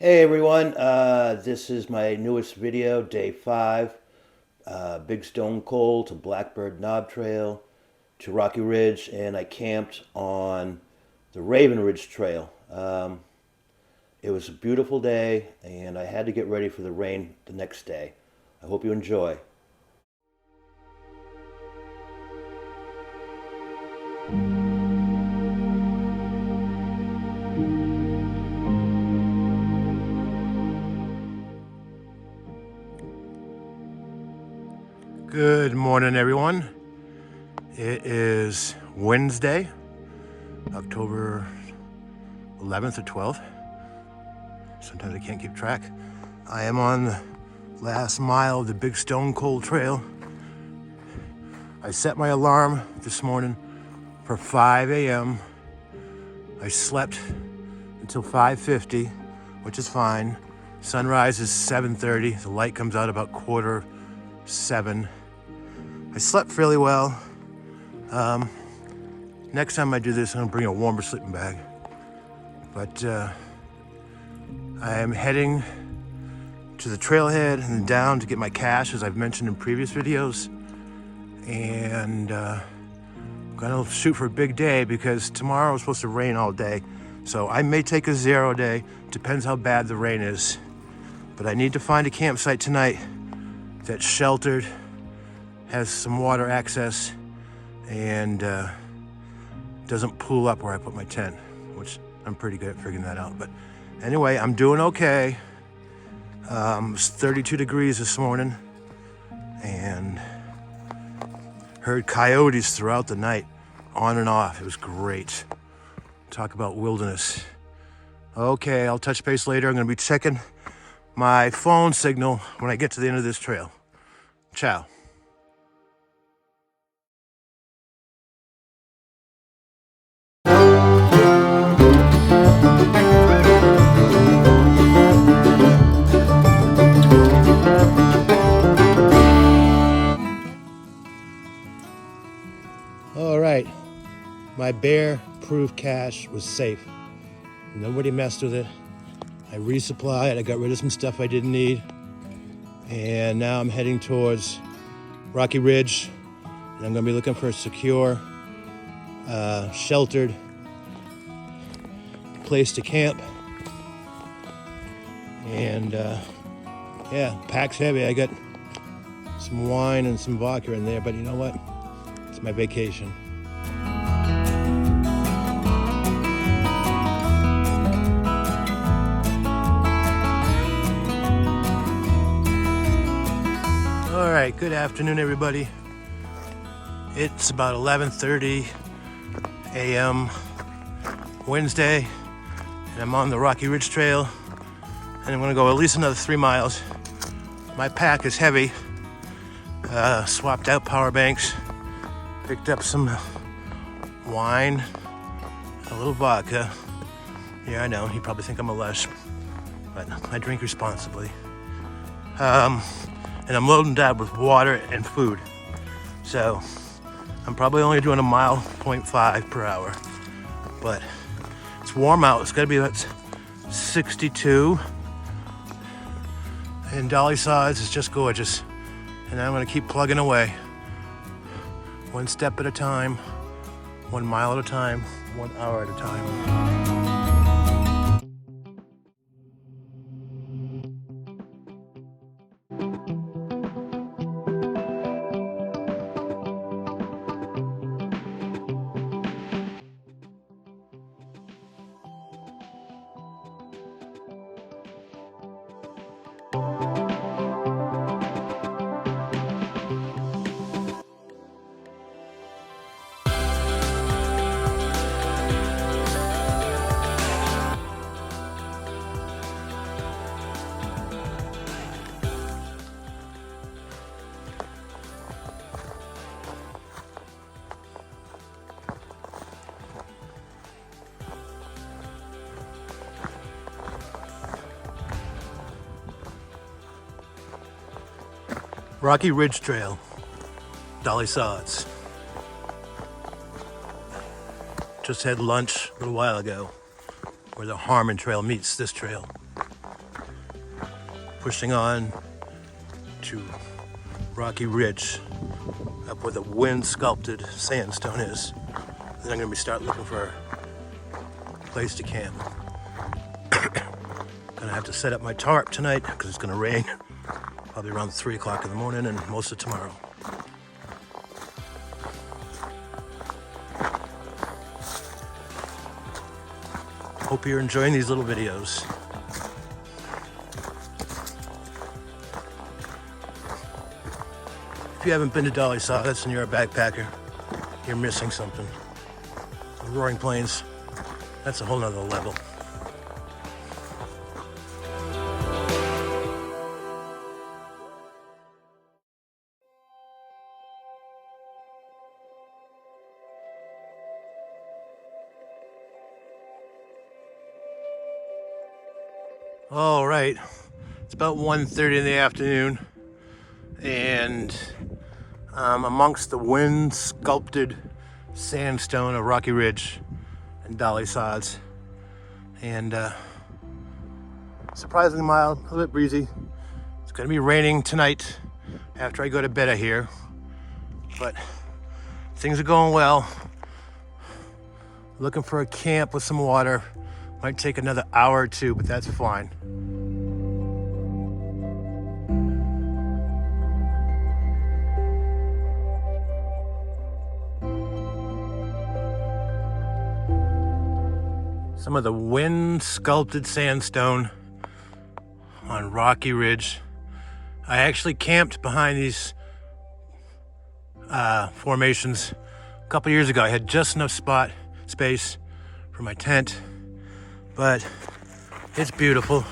Hey everyone, this is my newest video, day 5. Big Stone Coal to Blackbird Knob Trail to Rocky Ridge, and I camped on the Raven Ridge Trail. It was a beautiful day, and I had to get ready for the rain the next day. I hope you enjoy. Good morning, everyone. It is Wednesday, October 11th or 12th. Sometimes I can't keep track. I am on the last mile of the Big Stone Coal Trail. I set my alarm this morning for 5 a.m. I slept until 5:50, which is fine. Sunrise is 7:30. The light comes out about 6:45. I slept fairly well. Next time I do this, I'm gonna bring a warmer sleeping bag. But I am heading to the trailhead and down to get my cache, as I've mentioned in previous videos. And I'm gonna shoot for a big day because tomorrow is supposed to rain all day. So I may take a 0 day, depends how bad the rain is. But I need to find a campsite tonight that's sheltered, has some water access, and doesn't pool up where I put my tent, which I'm pretty good at figuring that out. But anyway, I'm doing okay. It was 32 degrees this morning, and heard coyotes throughout the night, on and off. It was great. Talk about wilderness. Okay, I'll touch base later. I'm gonna be checking my phone signal when I get to the end of this trail. Ciao. All right, my bear-proof cache was safe. Nobody messed with it. I resupplied, I got rid of some stuff I didn't need. And now I'm heading towards Rocky Ridge, and I'm gonna be looking for a secure, sheltered place to camp. And yeah, pack's heavy. I got some wine and some vodka in there, but you know what? It's my vacation. All right, good afternoon, everybody. It's about 11:30 a.m. Wednesday, and I'm on the Rocky Ridge Trail, and I'm gonna go at least another 3 miles. My pack is heavy. Swapped out power banks, picked up some wine, a little vodka. Yeah, I know, you probably think I'm a lush, but I drink responsibly. And I'm loading that with water and food. So I'm probably only doing 1.5 miles per hour, but it's warm out. It's gotta be about 62. And Dolly Sods is just gorgeous. And I'm gonna keep plugging away. 1 step at a time, 1 mile at a time, 1 hour at a time. Rocky Ridge Trail, Dolly Sods. Just had lunch a little while ago where the Harmon Trail meets this trail. pushing on to Rocky Ridge, up where the wind-sculpted sandstone is. Then I'm gonna start looking for a place to camp. Gonna have to set up my tarp tonight because it's gonna rain, probably around 3 o'clock in the morning and most of tomorrow. Hope you're enjoying these little videos. If you haven't been to Dolly Sods and you're a backpacker, you're missing something. The Roaring Plains, that's a whole nother level. All right, it's about 1:30 in the afternoon, and amongst the wind-sculpted sandstone of Rocky Ridge and Dolly Sods, and surprisingly mild, a little bit breezy. It's gonna be raining tonight after I go to bed, I hear, but things are going well. Looking for a camp with some water. Might take another hour or two, but that's fine. Some of the wind-sculpted sandstone on Rocky Ridge. I actually camped behind these formations a couple years ago. I had just enough space for my tent, but it's beautiful.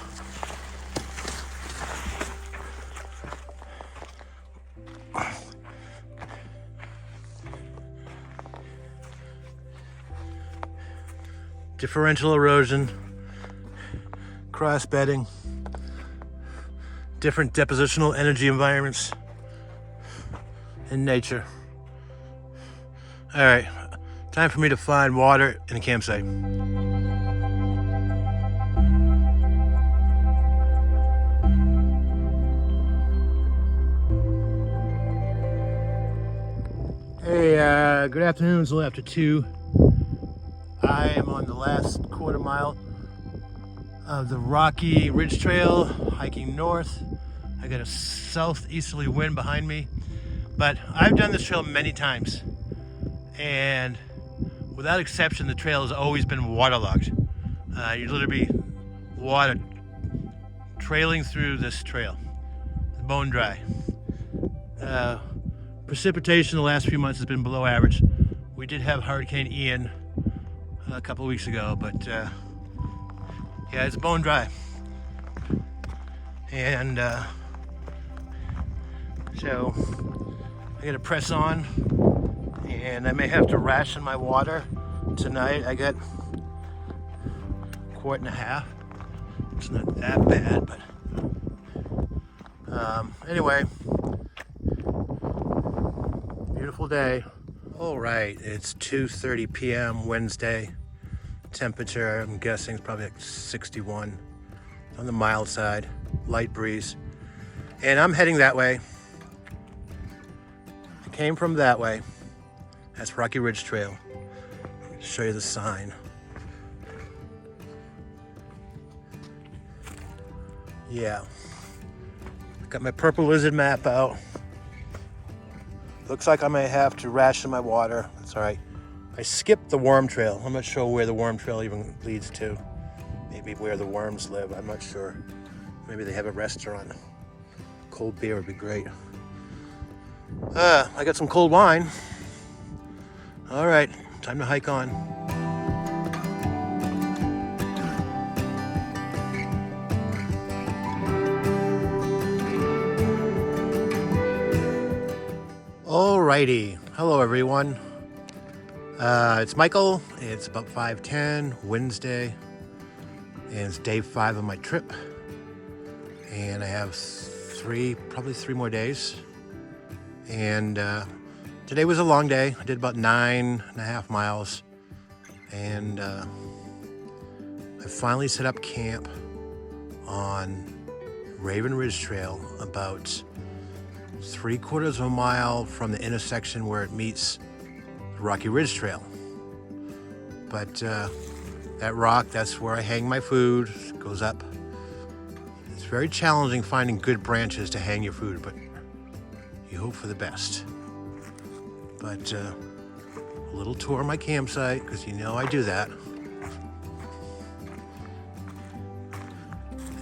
Differential erosion, cross bedding, different depositional energy environments in nature. All right, time for me to find water in a campsite. Hey, good afternoon. It's a little after 2. I am on the last quarter mile of the Rocky Ridge Trail, hiking north. I got a southeasterly wind behind me, but I've done this trail many times, and without exception, the trail has always been waterlogged. You literally water trailing through this trail, bone dry. Precipitation the last few months has been below average. We did have Hurricane Ian a couple of weeks ago, but yeah, it's bone dry. And so I gotta press on, and I may have to ration my water tonight. I got a quart and a half. It's not that bad, but anyway, beautiful day. All right, it's 2:30 p.m. Wednesday. Temperature, I'm guessing, is probably like 61 on the mild side, light breeze. And I'm heading that way. I came from that way. That's Rocky Ridge Trail. I'll show you the sign. Yeah. Got my purple lizard map out. Looks like I may have to ration my water. That's all right. I skipped the worm trail. I'm not sure where the worm trail even leads to. Maybe where the worms live. I'm not sure. Maybe they have a restaurant. Cold beer would be great. I got some cold wine. All right, time to hike on. Alrighty, hello everyone. It's Michael. It's about 5:10 Wednesday, and it's day 5 of my trip. And I have probably three more days. And today was a long day. I did about 9.5 miles, and I finally set up camp on Raven Ridge Trail, about 3/4 of a mile from the intersection where it meets the Rocky Ridge Trail. But that rock, that's where I hang my food. It goes up. It's very challenging finding good branches to hang your food, but you hope for the best. But a little tour of my campsite, because you know I do that.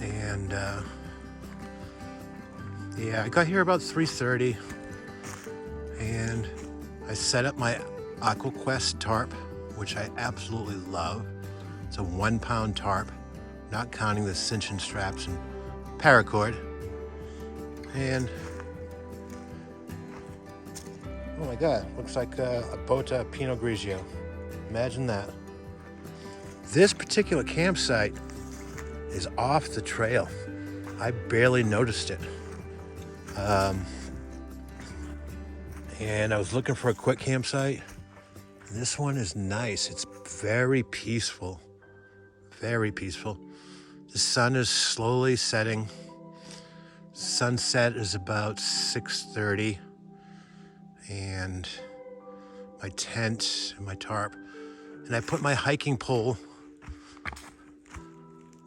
And yeah, I got here about 3:30, and I set up my AquaQuest tarp, which I absolutely love. It's a 1-pound tarp, not counting the cinching straps and paracord. And oh my God, looks like a Bota Pinot Grigio. Imagine that. This particular campsite is off the trail. I barely noticed it. And I was looking for a quick campsite. This one is nice. It's very peaceful. Very peaceful. The sun is slowly setting. Sunset is about 6:30. And my tent and my tarp. And I put my hiking pole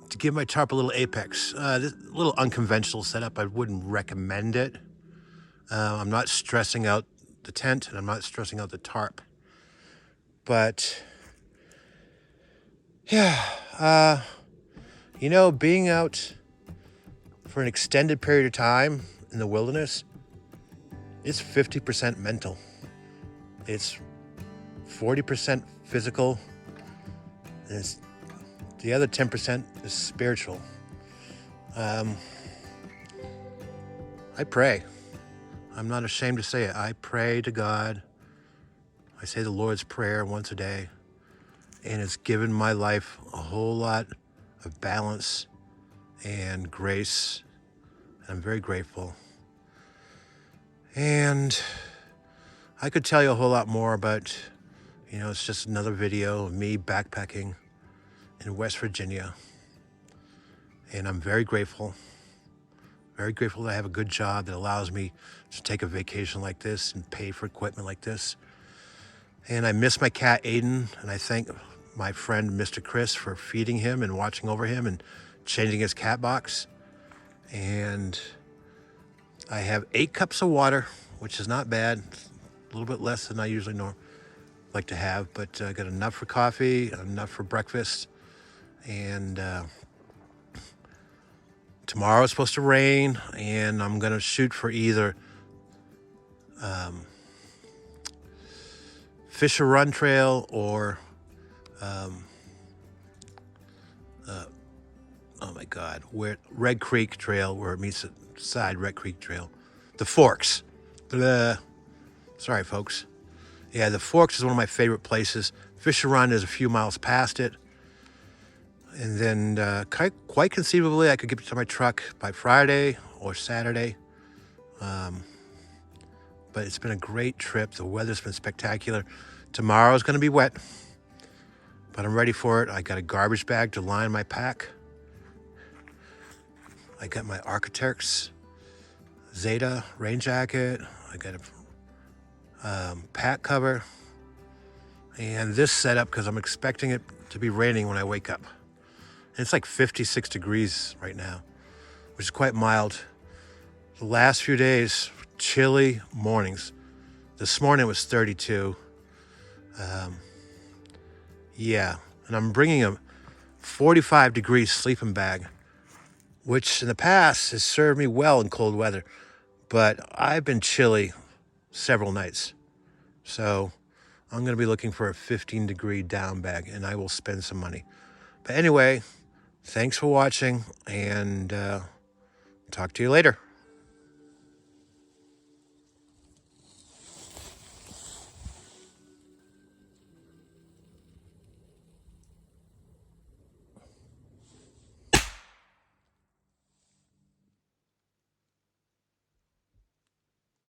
to give my tarp a little apex. This little unconventional setup. I wouldn't recommend it. I'm not stressing out the tent, and I'm not stressing out the tarp. But yeah, you know, being out for an extended period of time in the wilderness, it's 50% mental. It's 40% physical. And the other 10% is spiritual. I pray. I'm not ashamed to say it. I pray to God. I say the Lord's Prayer once a day. And it's given my life a whole lot of balance and grace. And I'm very grateful. And I could tell you a whole lot more, but, you know, it's just another video of me backpacking in West Virginia. And I'm very grateful. Very grateful that I have a good job that allows me to take a vacation like this and pay for equipment like this. And I miss my cat, Aiden, and I thank my friend, Mr. Chris, for feeding him and watching over him and changing his cat box. And I have 8 cups of water, which is not bad. A little bit less than I usually like to have, but I got enough for coffee, enough for breakfast. And tomorrow it's supposed to rain, and I'm going to shoot for either Fisher Run Trail or oh my God, where Red Creek Trail, where it meets the side Red Creek Trail. The Forks. Sorry, folks. Yeah, the Forks is one of my favorite places. Fisher Run is a few miles past it. And then quite conceivably, I could get to my truck by Friday or Saturday. But it's been a great trip. The weather's been spectacular. Tomorrow's going to be wet, but I'm ready for it. I got a garbage bag to line my pack. I got my Architects Zeta rain jacket. I got a pack cover. And this setup, because I'm expecting it to be raining when I wake up. And it's like 56 degrees right now, which is quite mild. The last few days, chilly mornings. This morning was 32. Yeah, and I'm bringing a 45-degree sleeping bag, which in the past has served me well in cold weather, but I've been chilly several nights. So I'm going to be looking for a 15-degree down bag, and I will spend some money. But anyway, thanks for watching, and talk to you later.